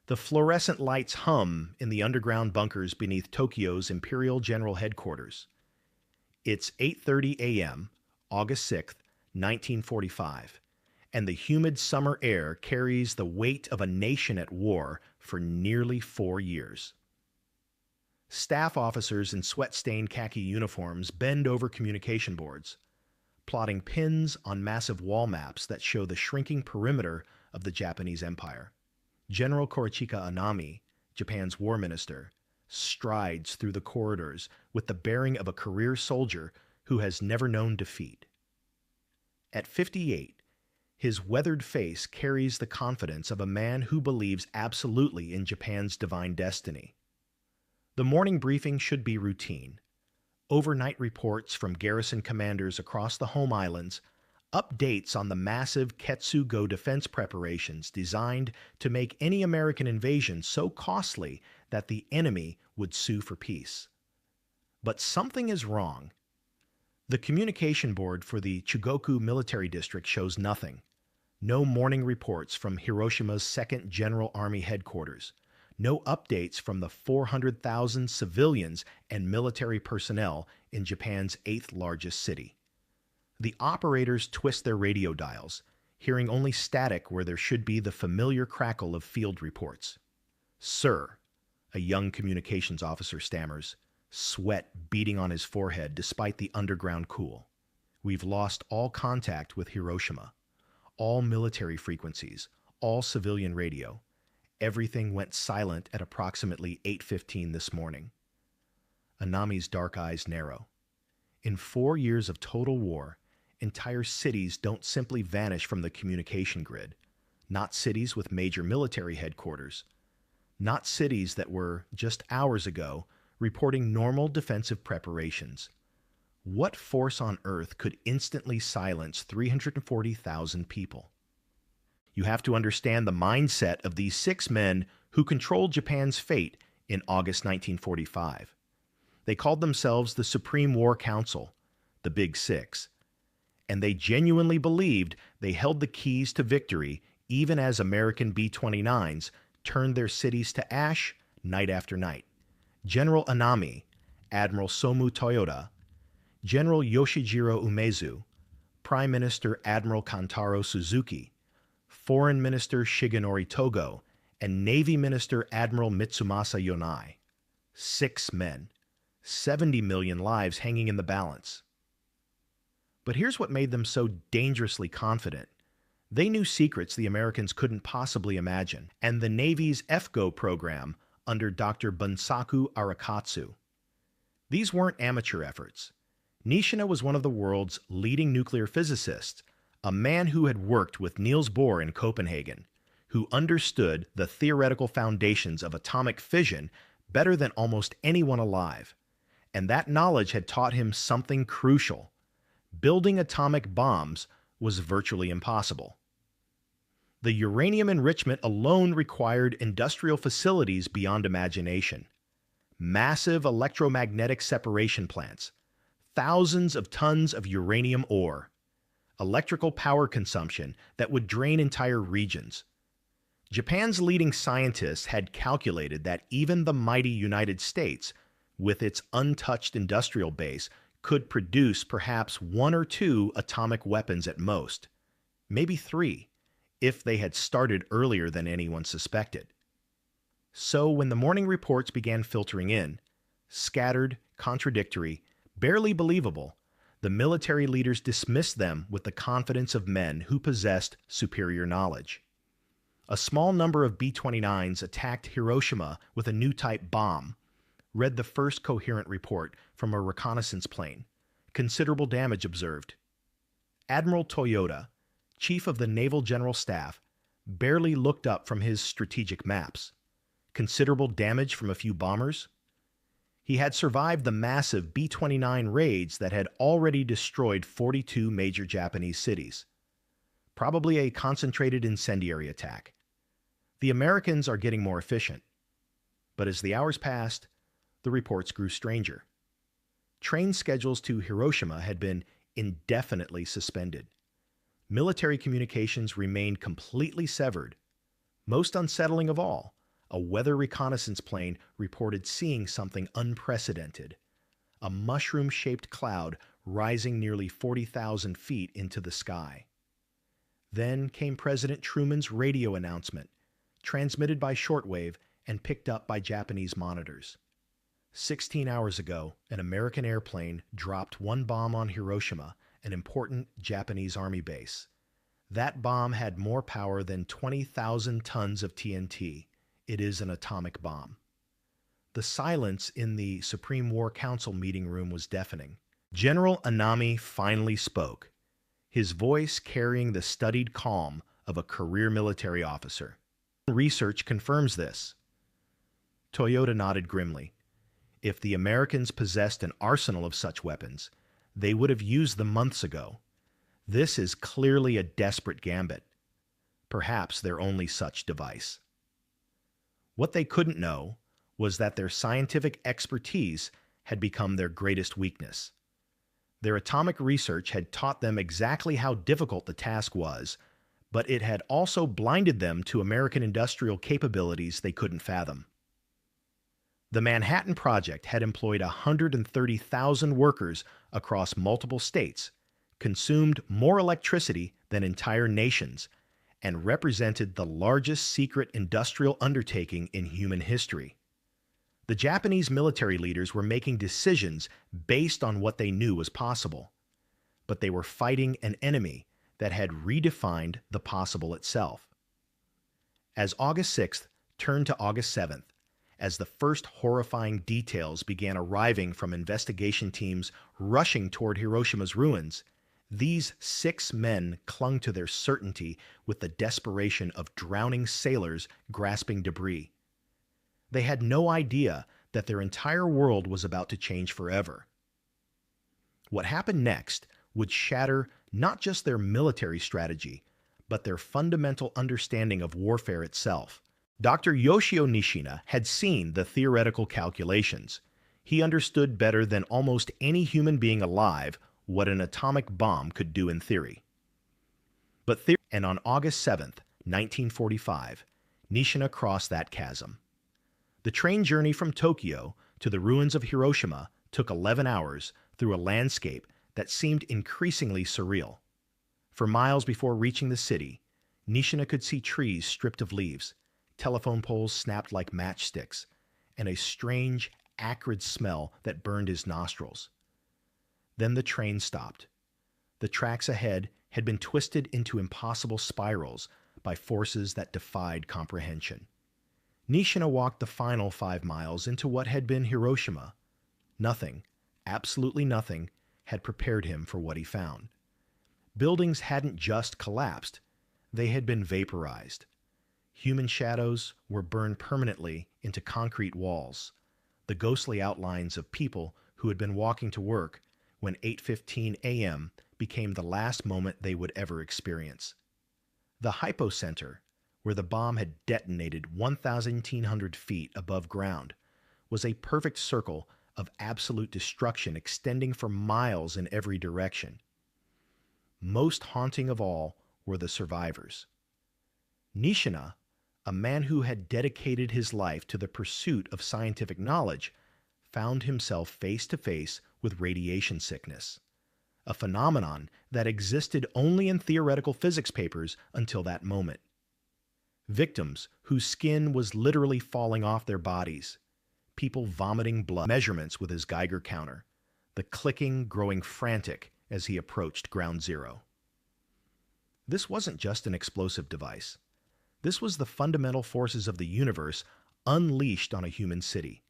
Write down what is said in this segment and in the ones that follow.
The fluorescent lights hum in the underground bunkers beneath Tokyo's Imperial General Headquarters. It's 8:30 a.m., August 6th, 1945, and the humid summer air carries the weight of a nation at war for nearly 4 years. Staff officers in sweat-stained khaki uniforms bend over communication boards, plotting pins on massive wall maps that show the shrinking perimeter of the Japanese Empire. General Korochika Anami, Japan's war minister, strides through the corridors with the bearing of a career soldier who has never known defeat. At 58, his weathered face carries the confidence of a man who believes absolutely in Japan's divine destiny. The morning briefing should be routine. Overnight reports from garrison commanders across the home islands, updates on the massive Ketsugo defense preparations designed to make any American invasion so costly that the enemy would sue for peace. But something is wrong. The communication board for the Chugoku military district shows nothing. No morning reports from Hiroshima's 2nd General Army headquarters. No updates from the 400,000 civilians and military personnel in Japan's 8th largest city. The operators twist their radio dials, hearing only static where there should be the familiar crackle of field reports. "Sir," a young communications officer stammers, sweat beading on his forehead despite the underground cool. "We've lost all contact with Hiroshima. All military frequencies, all civilian radio. Everything went silent at approximately 8:15 this morning." Anami's dark eyes narrow. In 4 years of total war, entire cities don't simply vanish from the communication grid. Not cities with major military headquarters. Not cities that were, just hours ago, reporting normal defensive preparations. What force on earth could instantly silence 340,000 people? You have to understand the mindset of these 6 men who controlled Japan's fate in August 1945. They called themselves the Supreme War Council, the Big Six, and they genuinely believed they held the keys to victory even as American B-29s turned their cities to ash night after night. General Anami, Admiral Somu Toyoda, General Yoshijiro Umezu, Prime Minister Admiral Kantaro Suzuki, Foreign Minister Shigenori Togo, and Navy Minister Admiral Mitsumasa Yonai. 6 men, 70 million lives hanging in the balance. But here's what made them so dangerously confident. They knew secrets the Americans couldn't possibly imagine, and the Navy's FGO program under Dr. Bunsaku Arakatsu. These weren't amateur efforts. Nishina was one of the world's leading nuclear physicists, a man who had worked with Niels Bohr in Copenhagen, who understood the theoretical foundations of atomic fission better than almost anyone alive. And that knowledge had taught him something crucial. Building atomic bombs was virtually impossible. The uranium enrichment alone required industrial facilities beyond imagination. Massive electromagnetic separation plants, thousands of tons of uranium ore, electrical power consumption that would drain entire regions. Japan's leading scientists had calculated that even the mighty United States, with its untouched industrial base, could produce perhaps 1 or 2 atomic weapons at most, maybe 3, if they had started earlier than anyone suspected. So when the morning reports began filtering in, scattered, contradictory, barely believable, the military leaders dismissed them with the confidence of men who possessed superior knowledge. A small number of B-29s attacked Hiroshima with a new type bomb, read the first coherent report from a reconnaissance plane. Considerable damage observed. Admiral Toyoda, chief of the Naval General Staff, barely looked up from his strategic maps. Considerable damage from a few bombers. He had survived the massive B-29 raids that had already destroyed 42 major Japanese cities. Probably a concentrated incendiary attack. The Americans are getting more efficient. But as the hours passed, the reports grew stranger. Train schedules to Hiroshima had been indefinitely suspended. Military communications remained completely severed. Most unsettling of all, a weather reconnaissance plane reported seeing something unprecedented, a mushroom-shaped cloud rising nearly 40,000 feet into the sky. Then came President Truman's radio announcement, transmitted by shortwave and picked up by Japanese monitors. 16 hours ago, an American airplane dropped one bomb on Hiroshima, an important Japanese army base. That bomb had more power than 20,000 tons of TNT. It is an atomic bomb. The silence in the Supreme War Council meeting room was deafening. General Anami finally spoke, his voice carrying the studied calm of a career military officer. Research confirms this. Toyota nodded grimly. If the Americans possessed an arsenal of such weapons, they would have used them months ago. This is clearly a desperate gambit, perhaps their only such device. What they couldn't know was that their scientific expertise had become their greatest weakness. Their atomic research had taught them exactly how difficult the task was, but it had also blinded them to American industrial capabilities they couldn't fathom. The Manhattan Project had employed 130,000 workers across multiple states, consumed more electricity than entire nations, and represented the largest secret industrial undertaking in human history. The Japanese military leaders were making decisions based on what they knew was possible, but they were fighting an enemy that had redefined the possible itself. As August 6th turned to August 7th, as the first horrifying details began arriving from investigation teams rushing toward Hiroshima's ruins, these 6 men clung to their certainty with the desperation of drowning sailors grasping debris. They had no idea that their entire world was about to change forever. What happened next would shatter not just their military strategy, but their fundamental understanding of warfare itself. Dr. Yoshio Nishina had seen the theoretical calculations. He understood better than almost any human being alive what an atomic bomb could do in theory. And on August 7th, 1945, Nishina crossed that chasm. The train journey from Tokyo to the ruins of Hiroshima took 11 hours through a landscape that seemed increasingly surreal. For miles before reaching the city, Nishina could see trees stripped of leaves, telephone poles snapped like matchsticks, and a strange, acrid smell that burned his nostrils. Then the train stopped. The tracks ahead had been twisted into impossible spirals by forces that defied comprehension. Nishina walked the final 5 miles into what had been Hiroshima. Nothing, absolutely nothing, had prepared him for what he found. Buildings hadn't just collapsed, they had been vaporized. Human shadows were burned permanently into concrete walls, the ghostly outlines of people who had been walking to work when 8:15 a.m. became the last moment they would ever experience. The hypocenter, where the bomb had detonated 1,800 feet above ground, was a perfect circle of absolute destruction extending for miles in every direction. Most haunting of all were the survivors. Nishina, a man who had dedicated his life to the pursuit of scientific knowledge, found himself face to face with radiation sickness, a phenomenon that existed only in theoretical physics papers until that moment. Victims whose skin was literally falling off their bodies, people vomiting blood, measurements with his Geiger counter, the clicking growing frantic as he approached ground zero. This wasn't just an explosive device. This was the fundamental forces of the universe unleashed on a human city.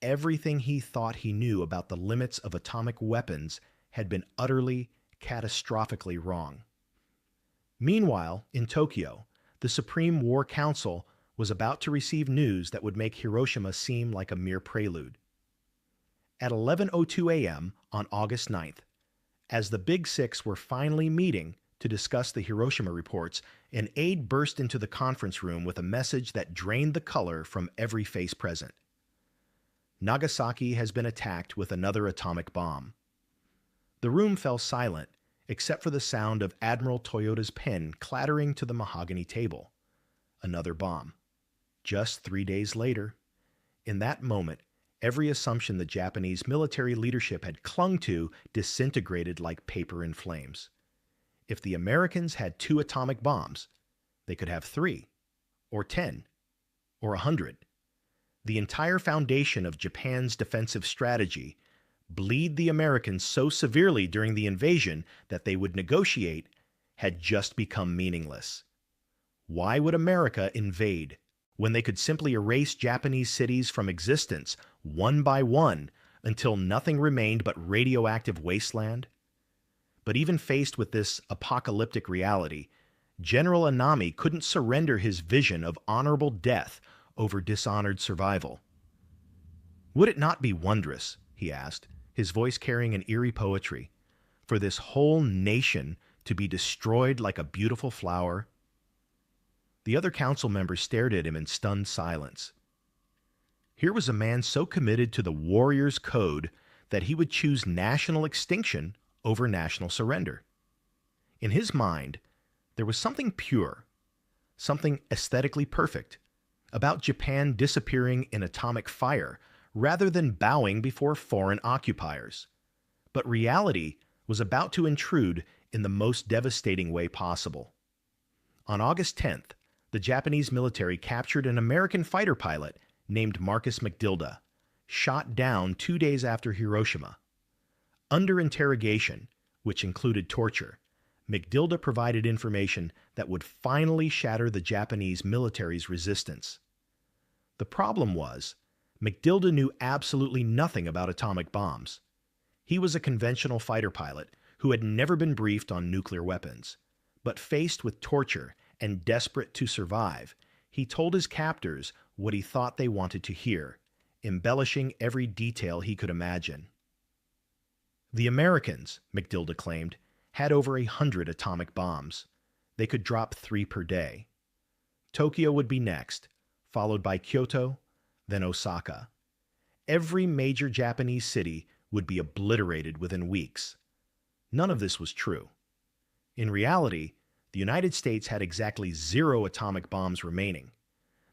Everything he thought he knew about the limits of atomic weapons had been utterly, catastrophically wrong. Meanwhile, in Tokyo, the Supreme War Council was about to receive news that would make Hiroshima seem like a mere prelude. At 11:02 a.m. on August 9th, as the Big Six were finally meeting to discuss the Hiroshima reports, an aide burst into the conference room with a message that drained the color from every face present. Nagasaki has been attacked with another atomic bomb. The room fell silent, except for the sound of Admiral Toyoda's pen clattering to the mahogany table. Another bomb. Just 3 days later, in that moment, every assumption the Japanese military leadership had clung to disintegrated like paper in flames. If the Americans had 2 atomic bombs, they could have 3, or 10, or 100. The entire foundation of Japan's defensive strategy, bleed the Americans so severely during the invasion that they would negotiate, had just become meaningless. Why would America invade when they could simply erase Japanese cities from existence one by one until nothing remained but radioactive wasteland? But even faced with this apocalyptic reality, General Anami couldn't surrender his vision of honorable death over dishonored survival. Would it not be wondrous, he asked, his voice carrying an eerie poetry, for this whole nation to be destroyed like a beautiful flower? The other council members stared at him in stunned silence. Here was a man so committed to the warrior's code that he would choose national extinction over national surrender. In his mind, there was something pure, something aesthetically perfect, about Japan disappearing in atomic fire rather than bowing before foreign occupiers. But reality was about to intrude in the most devastating way possible. On August 10th, the Japanese military captured an American fighter pilot named Marcus McDilda, shot down 2 days after Hiroshima. Under interrogation, which included torture, McDilda provided information that would finally shatter the Japanese military's resistance. The problem was, McDilda knew absolutely nothing about atomic bombs. He was a conventional fighter pilot who had never been briefed on nuclear weapons. But faced with torture and desperate to survive, he told his captors what he thought they wanted to hear, embellishing every detail he could imagine. The Americans, McDilda claimed, had over 100 atomic bombs. They could drop 3 per day. Tokyo would be next, followed by Kyoto, then Osaka. Every major Japanese city would be obliterated within weeks. None of this was true. In reality, the United States had exactly 0 atomic bombs remaining.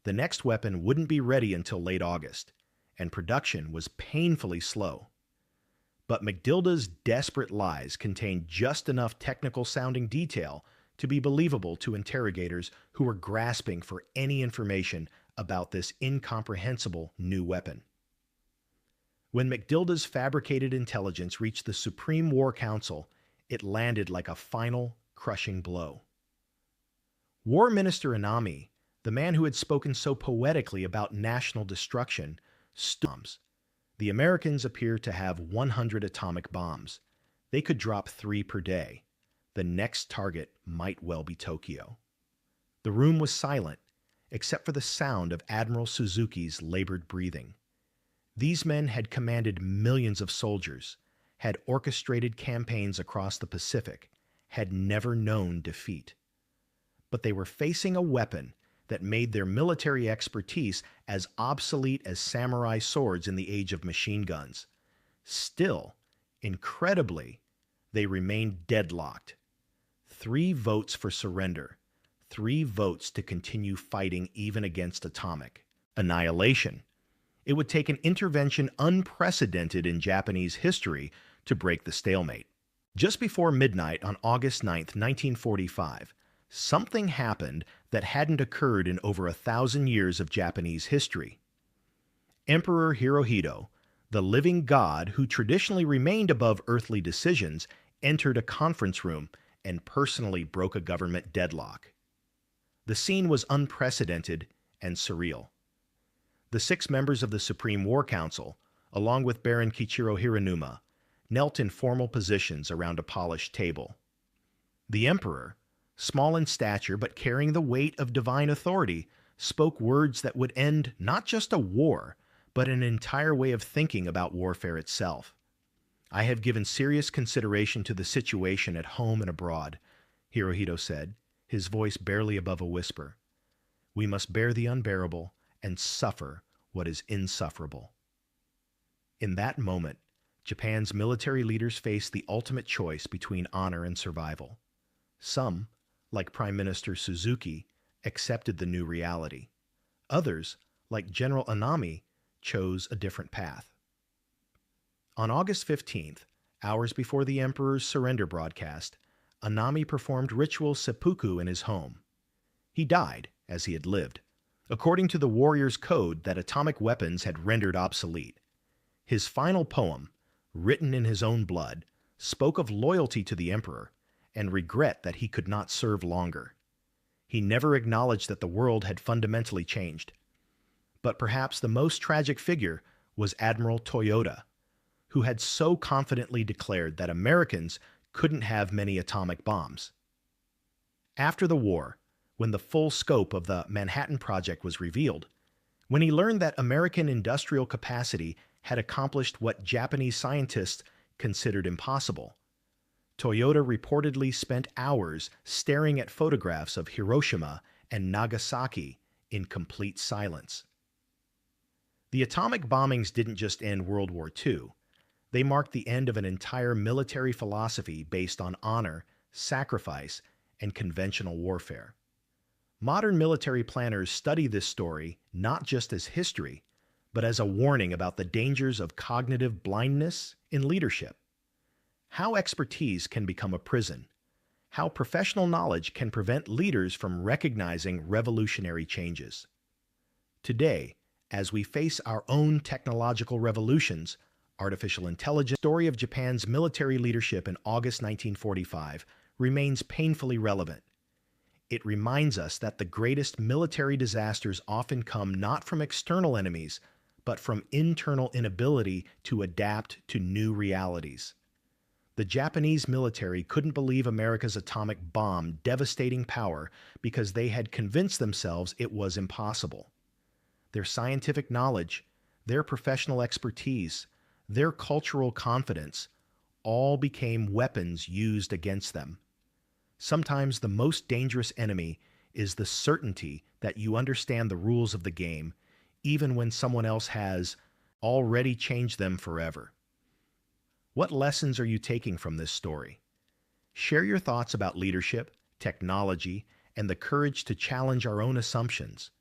The next weapon wouldn't be ready until late August, and production was painfully slow. But McDilda's desperate lies contained just enough technical-sounding detail to be believable to interrogators who were grasping for any information about this incomprehensible new weapon. When McDilda's fabricated intelligence reached the Supreme War Council, it landed like a final, crushing blow. War Minister Anami, the man who had spoken so poetically about national destruction, stood. The Americans appeared to have 100 atomic bombs. They could drop 3 per day. The next target might well be Tokyo. The room was silent, except for the sound of Admiral Suzuki's labored breathing. These men had commanded millions of soldiers, had orchestrated campaigns across the Pacific, had never known defeat. But they were facing a weapon that made their military expertise as obsolete as samurai swords in the age of machine guns. Still, incredibly, they remained deadlocked. 3 votes for surrender, 3 votes to continue fighting even against atomic annihilation. It would take an intervention unprecedented in Japanese history to break the stalemate. Just before midnight on August 9, 1945, something happened that hadn't occurred in over 1,000 years of Japanese history. Emperor Hirohito, the living god who traditionally remained above earthly decisions, entered a conference room and personally broke a government deadlock. The scene was unprecedented and surreal. The 6 members of the Supreme War Council, along with Baron Kichiro Hiranuma, knelt in formal positions around a polished table. The emperor, small in stature but carrying the weight of divine authority, spoke words that would end not just a war, but an entire way of thinking about warfare itself. "I have given serious consideration to the situation at home and abroad," Hirohito said, his voice barely above a whisper. "We must bear the unbearable and suffer what is insufferable." In that moment, Japan's military leaders faced the ultimate choice between honor and survival. Some, like Prime Minister Suzuki, accepted the new reality. Others, like General Anami, chose a different path. On August 15th, hours before the emperor's surrender broadcast, Anami performed ritual seppuku in his home. He died as he had lived, according to the warrior's code that atomic weapons had rendered obsolete. His final poem, written in his own blood, spoke of loyalty to the emperor and regret that he could not serve longer. He never acknowledged that the world had fundamentally changed. But perhaps the most tragic figure was Admiral Toyota, who had so confidently declared that Americans couldn't have many atomic bombs. After the war, when the full scope of the Manhattan Project was revealed, when he learned that American industrial capacity had accomplished what Japanese scientists considered impossible, Toyota reportedly spent hours staring at photographs of Hiroshima and Nagasaki in complete silence. The atomic bombings didn't just end World War II. They marked the end of an entire military philosophy based on honor, sacrifice, and conventional warfare. Modern military planners study this story not just as history, but as a warning about the dangers of cognitive blindness in leadership. How expertise can become a prison. How professional knowledge can prevent leaders from recognizing revolutionary changes. Today, as we face our own technological revolutions, artificial intelligence, the story of Japan's military leadership in August 1945 remains painfully relevant. It reminds us that the greatest military disasters often come not from external enemies, but from internal inability to adapt to new realities. The Japanese military couldn't believe America's atomic bomb devastating power because they had convinced themselves it was impossible. Their scientific knowledge, their professional expertise, their cultural confidence all became weapons used against them. Sometimes the most dangerous enemy is the certainty that you understand the rules of the game, even when someone else has already changed them forever. What lessons are you taking from this story? Share your thoughts about leadership, technology, and the courage to challenge our own assumptions.